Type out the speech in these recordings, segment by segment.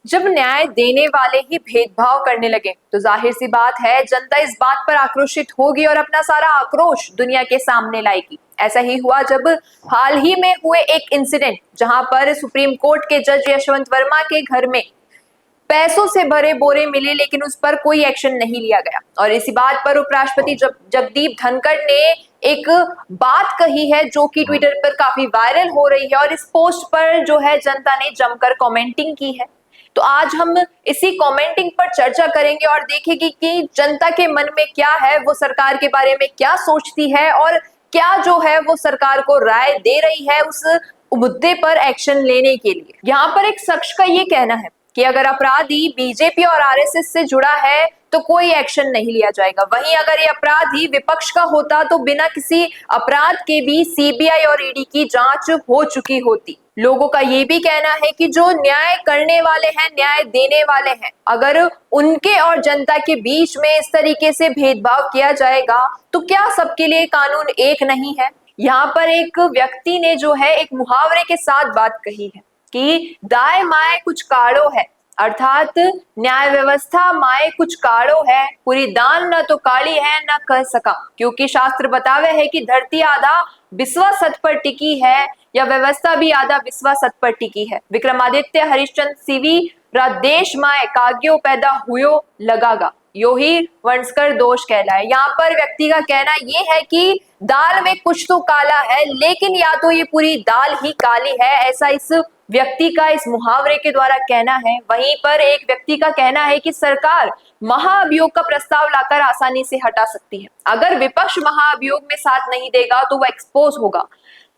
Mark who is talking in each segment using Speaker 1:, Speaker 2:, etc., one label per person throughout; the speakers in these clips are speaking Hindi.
Speaker 1: जब न्याय देने वाले ही भेदभाव करने लगे तो जाहिर सी बात है जनता इस बात पर आक्रोशित होगी और अपना सारा आक्रोश दुनिया के सामने लाएगी। ऐसा ही हुआ जब हाल ही में हुए एक इंसिडेंट जहां पर सुप्रीम कोर्ट के जज यशवंत वर्मा के घर में पैसों से भरे बोरे मिले लेकिन उस पर कोई एक्शन नहीं लिया गया। और इसी बात पर उपराष्ट्रपति जगदीप धनखड़ ने एक बात कही है जो कि ट्विटर पर काफी वायरल हो रही है और इस पोस्ट पर जो है जनता ने जमकर कमेंटिंग की है। तो आज हम इसी कमेंटिंग पर चर्चा करेंगे और देखेंगे कि जनता के मन में क्या है, वो सरकार के बारे में क्या सोचती है और क्या जो है वो सरकार को राय दे रही है उस मुद्दे पर एक्शन लेने के लिए। यहाँ पर एक शख्स का ये कहना है कि अगर अपराधी बीजेपी और आरएसएस से जुड़ा है तो कोई एक्शन नहीं लिया जाएगा, वहीं अगर ये अपराधी विपक्ष का होता तो बिना किसी अपराध के भी सीबीआई और ईडी की जांच हो चुकी होती। लोगों का ये भी कहना है कि जो न्याय करने वाले हैं, न्याय देने वाले हैं, अगर उनके और जनता के बीच में इस तरीके से भेदभाव किया जाएगा तो क्या सबके लिए कानून एक नहीं है। यहाँ पर एक व्यक्ति ने जो है एक मुहावरे के साथ बात कही है कि दाए माए कुछ काढ़ो है, अर्थात न्याय व्यवस्था माए कुछ काढ़ो है, पूरी दान न तो काली है न कह सका, क्योंकि शास्त्र बतावे है कि धरती आधा विश्वा सत पर टिकी है या व्यवस्था भी आधा विश्वा सत पर टिकी है। विक्रमादित्य हरिश्चंद्र सीवी देश माए काग्यो पैदा हुयो लगागा, यो ही वंशकर दोष कहलाए। यहाँ पर व्यक्ति का कहना ये है कि दाल में कुछ तो काला है लेकिन या तो ये पूरी दाल ही काली है, ऐसा इस व्यक्ति का इस मुहावरे के द्वारा कहना है। वहीं पर एक व्यक्ति का कहना है कि सरकार महाअभियोग का प्रस्ताव लाकर आसानी से हटा सकती है, अगर विपक्ष महाअभियोग में साथ नहीं देगा तो वह एक्सपोज होगा।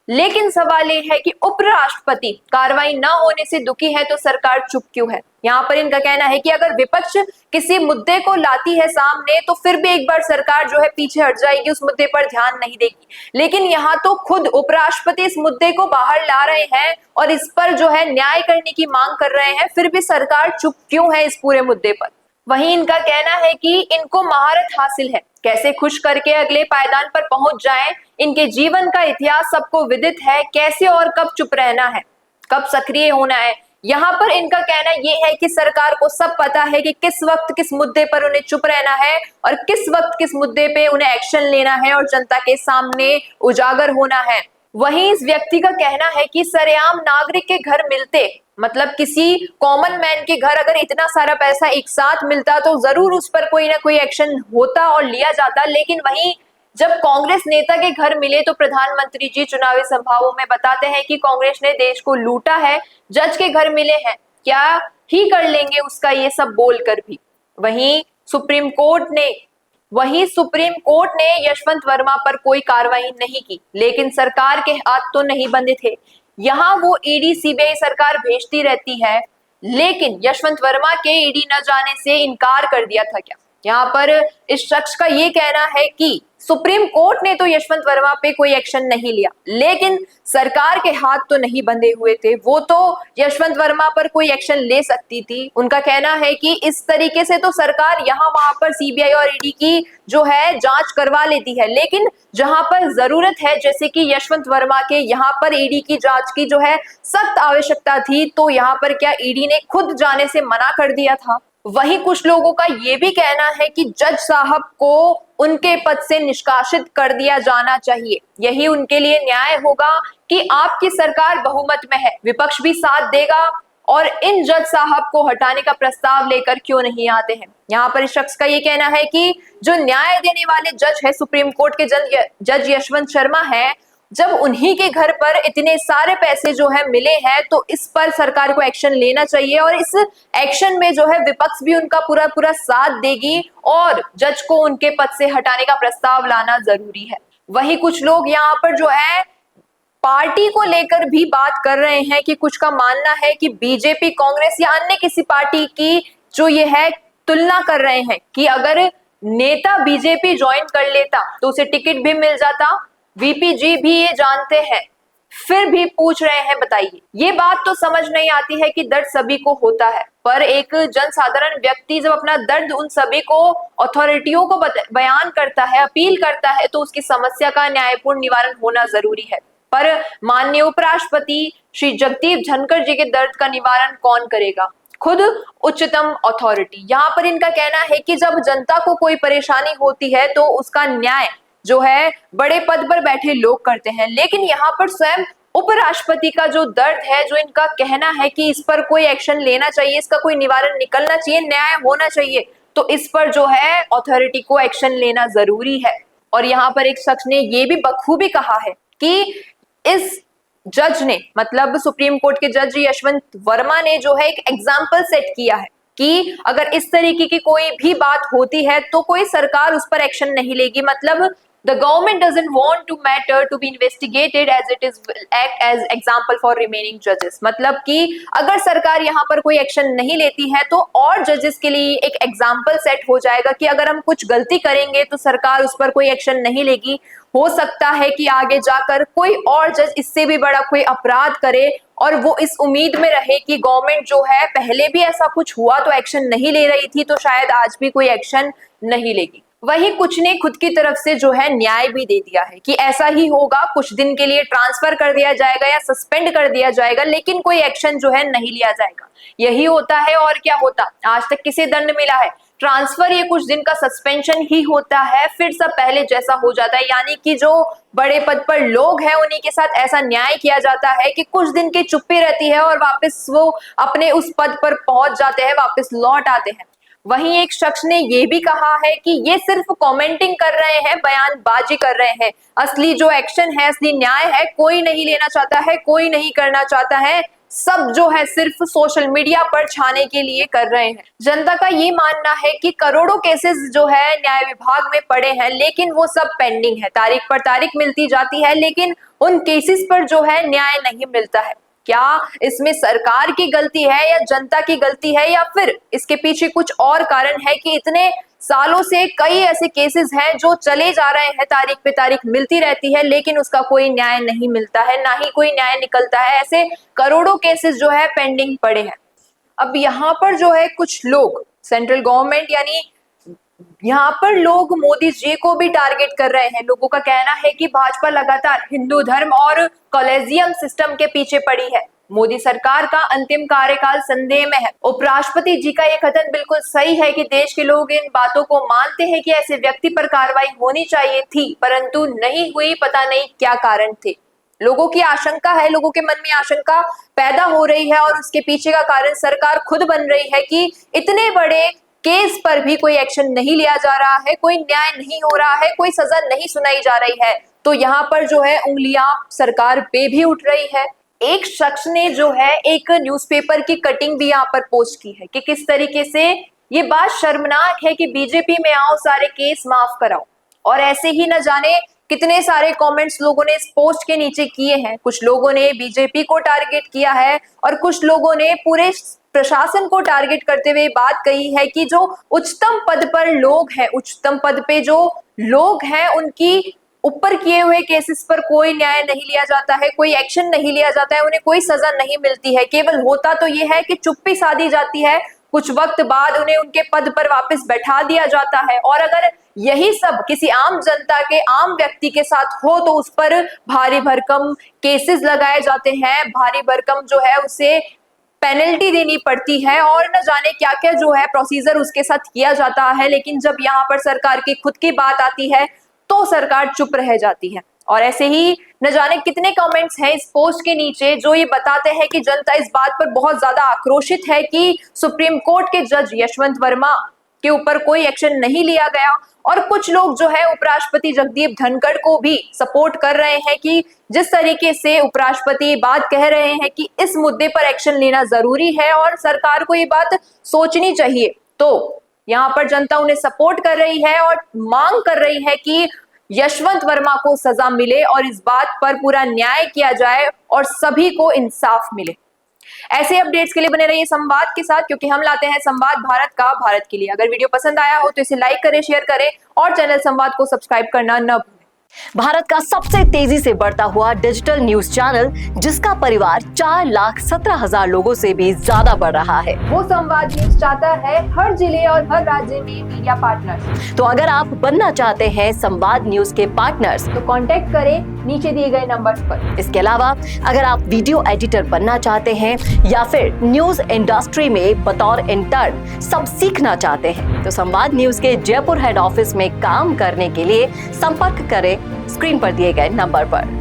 Speaker 1: लेकिन सवाल ये है कि उपराष्ट्रपति कार्रवाई न होने से दुखी है तो सरकार चुप क्यों है। यहाँ पर इनका कहना है कि अगर विपक्ष किसी मुद्दे को लाती है सामने तो फिर भी एक बार सरकार जो है पीछे हट जाएगी, उस मुद्दे पर ध्यान नहीं देगी। लेकिन यहाँ तो खुद उपराष्ट्रपति इस मुद्दे को बाहर ला रहे हैं और इस पर जो है न्याय करने की मांग कर रहे हैं, फिर भी सरकार चुप क्यों है इस पूरे मुद्दे पर। वहीं इनका कहना है कि इनको महारत हासिल है, कैसे खुश करके अगले पायदान पर पहुंच जाएं। इनके जीवन का इतिहास सबको विदित है, कैसे और कब चुप रहना है, कब सक्रिय होना है। यहाँ पर इनका कहना ये है कि सरकार को सब पता है कि किस वक्त किस मुद्दे पर उन्हें चुप रहना है और किस वक्त किस मुद्दे पे उन्हें एक्शन लेना है और जनता के सामने उजागर होना है। वहीं इस व्यक्ति का कहना है कि सरेआम नागरिक के घर मिलते, मतलब किसी कॉमन मैन के घर अगर इतना सारा पैसा एक साथ मिलता तो जरूर उस पर कोई ना कोई एक्शन होता और लिया जाता। लेकिन वहीं जब कांग्रेस नेता के घर मिले तो प्रधानमंत्री जी चुनावी सभाओं में बताते हैं कि कांग्रेस ने देश को लूटा है, जज के घर मिले हैं, क्या ही कर लेंगे उसका ये सब बोलकर भी। वहीं सुप्रीम कोर्ट ने यशवंत वर्मा पर कोई कार्रवाई नहीं की, लेकिन सरकार के हाथ तो नहीं बंधे थे। यहाँ वो ईडी सीबीआई सरकार भेजती रहती है, लेकिन यशवंत वर्मा के ईडी न जाने से इनकार कर दिया था क्या। यहाँ पर इस शख्स का ये कहना है कि सुप्रीम कोर्ट ने तो यशवंत वर्मा पे कोई एक्शन नहीं लिया, लेकिन सरकार के हाथ तो नहीं बंधे हुए थे, वो तो यशवंत वर्मा पर कोई एक्शन ले सकती थी। उनका कहना है कि इस तरीके से तो सरकार यहाँ वहां पर सीबीआई और ईडी की जो है जांच करवा लेती है, लेकिन जहां पर जरूरत है, जैसे कि यशवंत वर्मा के यहाँ पर ईडी की जांच की जो है सख्त आवश्यकता थी, तो यहाँ पर क्या ईडी ने खुद जाने से मना कर दिया था। वहीं कुछ लोगों का ये भी कहना है कि जज साहब को उनके पद से निष्कासित कर दिया जाना चाहिए, यही उनके लिए न्याय होगा कि आपकी सरकार बहुमत में है, विपक्ष भी साथ देगा और इन जज साहब को हटाने का प्रस्ताव लेकर क्यों नहीं आते हैं। यहाँ पर इस शख्स का ये कहना है कि जो न्याय देने वाले जज है सुप्रीम कोर्ट के जज यशवंत शर्मा है, जब उन्हीं के घर पर इतने सारे पैसे जो है मिले हैं तो इस पर सरकार को एक्शन लेना चाहिए और इस एक्शन में जो है विपक्ष भी उनका पूरा पूरा साथ देगी और जज को उनके पद से हटाने का प्रस्ताव लाना जरूरी है। वहीं कुछ लोग यहाँ पर जो है पार्टी को लेकर भी बात कर रहे हैं कि कुछ का मानना है कि बीजेपी, कांग्रेस या अन्य किसी पार्टी की जो ये है तुलना कर रहे हैं कि अगर नेता बीजेपी ज्वाइन कर लेता तो उसे टिकट भी मिल जाता। वीपी जी भी ये जानते हैं, फिर भी पूछ रहे हैं बताइए। ये बात तो समझ नहीं आती है कि दर्द सभी को होता है, पर एक जनसाधारण व्यक्ति जब अपना दर्द उन सभी को अथॉरिटियों को बयान करता है, अपील करता है, तो उसकी समस्या का न्यायपूर्ण निवारण होना जरूरी है। पर माननीय उपराष्ट्रपति श्री जगदीप धनखड़ जी के दर्द का निवारण कौन करेगा, खुद उच्चतम अथॉरिटी। यहाँ पर इनका कहना है कि जब जनता को कोई परेशानी होती है तो उसका न्याय जो है बड़े पद पर बैठे लोग करते हैं, लेकिन यहाँ पर स्वयं उपराष्ट्रपति का जो दर्द है, जो इनका कहना है कि इस पर कोई एक्शन लेना चाहिए, इसका कोई निवारण निकलना चाहिए, न्याय होना चाहिए, तो इस पर जो है अथॉरिटी को एक्शन लेना जरूरी है। और यहाँ पर एक शख्स ने ये भी बखूबी कहा है कि इस जज ने, मतलब सुप्रीम कोर्ट के जज यशवंत वर्मा ने जो है एक एग्जाम्पल सेट किया है कि अगर इस तरीके की कोई भी बात होती है तो कोई सरकार उस पर एक्शन नहीं लेगी। मतलब the government doesn't want to matter to be investigated as it is act as example for remaining judges। मतलब कि अगर सरकार यहाँ पर कोई एक्शन नहीं लेती है तो और जजेस के लिए एक एग्जाम्पल सेट हो जाएगा कि अगर हम कुछ गलती करेंगे तो सरकार उस पर कोई एक्शन नहीं लेगी। हो सकता है कि आगे जाकर कोई और जज इससे भी बड़ा कोई अपराध करे और वो इस उम्मीद में रहे कि गवर्नमेंट जो है पहले भी ऐसा कुछ हुआ तो एक्शन नहीं ले रही थी, तो शायद आज भी कोई एक्शन नहीं लेगी। वही कुछ ने खुद की तरफ से जो है न्याय भी दे दिया है कि ऐसा ही होगा, कुछ दिन के लिए ट्रांसफर कर दिया जाएगा या सस्पेंड कर दिया जाएगा, लेकिन कोई एक्शन जो है नहीं लिया जाएगा। यही होता है और क्या होता, आज तक किसे दंड मिला है? ट्रांसफर, ये कुछ दिन का सस्पेंशन ही होता है, फिर सब पहले जैसा हो जाता है। यानी कि जो बड़े पद पर लोग हैं उन्हीं के साथ ऐसा न्याय किया जाता है कि कुछ दिन की चुप्पी रहती है और वापस वो अपने उस पद पर पहुंच जाते हैं, वापस लौट आते हैं। वहीं एक शख्स ने ये भी कहा है कि ये सिर्फ कमेंटिंग कर रहे हैं, बयानबाजी कर रहे हैं, असली जो एक्शन है, असली न्याय है कोई नहीं लेना चाहता है, कोई नहीं करना चाहता है, सब जो है सिर्फ सोशल मीडिया पर छाने के लिए कर रहे हैं। जनता का ये मानना है कि करोड़ों केसेस जो है न्याय विभाग में पड़े हैं, लेकिन वो सब पेंडिंग है, तारीख पर तारीख मिलती जाती है, लेकिन उन केसेस पर जो है न्याय नहीं मिलता है। क्या इसमें सरकार की गलती है या जनता की गलती है, या फिर इसके पीछे कुछ और कारण है कि इतने सालों से कई ऐसे केसेस हैं जो चले जा रहे हैं, तारीख पे तारीख मिलती रहती है, लेकिन उसका कोई न्याय नहीं मिलता है, ना ही कोई न्याय निकलता है। ऐसे करोड़ों केसेस जो है पेंडिंग पड़े हैं। अब यहाँ पर जो है कुछ लोग सेंट्रल गवर्नमेंट, यानी यहाँ पर लोग मोदी जी को भी टारगेट कर रहे हैं। लोगों का कहना है कि भाजपा लगातार हिंदू धर्म और कॉलेजियम सिस्टम के पीछे पड़ी है, मोदी सरकार का अंतिम कार्यकाल संदेह में है। उपराष्ट्रपति जी का यह कथन बिल्कुल सही है कि देश के लोग इन बातों को मानते हैं कि ऐसे व्यक्ति पर कार्रवाई होनी चाहिए थी, परंतु नहीं हुई। पता नहीं क्या कारण थे। लोगों की आशंका है, लोगों के मन में आशंका पैदा हो रही है और उसके पीछे का कारण सरकार खुद बन रही है कि इतने बड़े केस पर भी कोई एक्शन नहीं लिया जा रहा है, कोई न्याय नहीं हो रहा है, कोई सजा नहीं सुनाई जा रही है। तो यहाँ पर जो है उंगलियां सरकार पे भी उठ रही है। एक शख्स ने जो है एक न्यूज़पेपर की कटिंग भी यहाँ पर पोस्ट की है कि किस तरीके से ये बात शर्मनाक है कि बीजेपी में आओ, सारे केस माफ कराओ। और ऐसे ही न जाने कितने सारे कमेंट्स लोगों ने इस पोस्ट के नीचे किए हैं। कुछ लोगों ने बीजेपी को टारगेट किया है और कुछ लोगों ने पूरे प्रशासन को टारगेट करते हुए बात कही है कि जो उच्चतम पद पर लोग हैं, उच्चतम पद पे जो लोग हैं, उनकी ऊपर किए हुए केसेस पर कोई न्याय नहीं लिया जाता है, कोई एक्शन नहीं लिया जाता है, उन्हें कोई सजा नहीं मिलती है। केवल होता तो ये है कि चुप्पी साधी जाती है, कुछ वक्त बाद उन्हें उनके पद पर वापस बैठा दिया जाता है। और अगर यही सब किसी आम जनता के, आम व्यक्ति के साथ हो तो उस पर भारी भरकम केसेस लगाए जाते हैं, भारी भरकम जो है उसे पेनल्टी देनी पड़ती है और न जाने क्या क्या जो है प्रोसीजर उसके साथ किया जाता है। लेकिन जब यहाँ पर सरकार की खुद की बात आती है तो सरकार चुप रह जाती है। और ऐसे ही न जाने कितने कमेंट्स हैं इस पोस्ट के नीचे जो ये बताते हैं कि जनता इस बात पर बहुत ज्यादा आक्रोशित है कि सुप्रीम कोर्ट के जज यशवंत वर्मा के ऊपर कोई एक्शन नहीं लिया गया। और कुछ लोग जो है उपराष्ट्रपति जगदीप धनखड़ को भी सपोर्ट कर रहे हैं कि जिस तरीके से उपराष्ट्रपति बात कह रहे हैं कि इस मुद्दे पर एक्शन लेना जरूरी है और सरकार को ये बात सोचनी चाहिए, तो यहाँ पर जनता उन्हें सपोर्ट कर रही है और मांग कर रही है कि यशवंत वर्मा को सजा मिले और इस बात पर पूरा न्याय किया जाए और सभी को इंसाफ मिले। ऐसे अपडेट्स के लिए बने रहिए संवाद के साथ, क्योंकि हम लाते हैं संवाद भारत का भारत के लिए। अगर वीडियो पसंद आया हो तो इसे लाइक करें, शेयर करें और चैनल संवाद को सब्सक्राइब करना न भूलें।
Speaker 2: भारत का सबसे तेजी से बढ़ता हुआ डिजिटल न्यूज चैनल, जिसका परिवार 4,17,000 लोगों से भी ज्यादा बढ़ रहा है,
Speaker 1: वो संवाद न्यूज चाहता है हर जिले और हर राज्य में मीडिया पार्टनर्स।
Speaker 2: तो अगर आप बनना चाहते हैं संवाद न्यूज के पार्टनर्स,
Speaker 1: तो कांटेक्ट करें नीचे दिए गए नंबर पर।
Speaker 2: इसके अलावा अगर आप वीडियो एडिटर बनना चाहते हैं या फिर न्यूज इंडस्ट्री में बतौर इंटर्न सब सीखना चाहते हैं तो संवाद न्यूज के जयपुर हेड ऑफिस में काम करने के लिए संपर्क करें स्क्रीन पर दिए गए नंबर पर।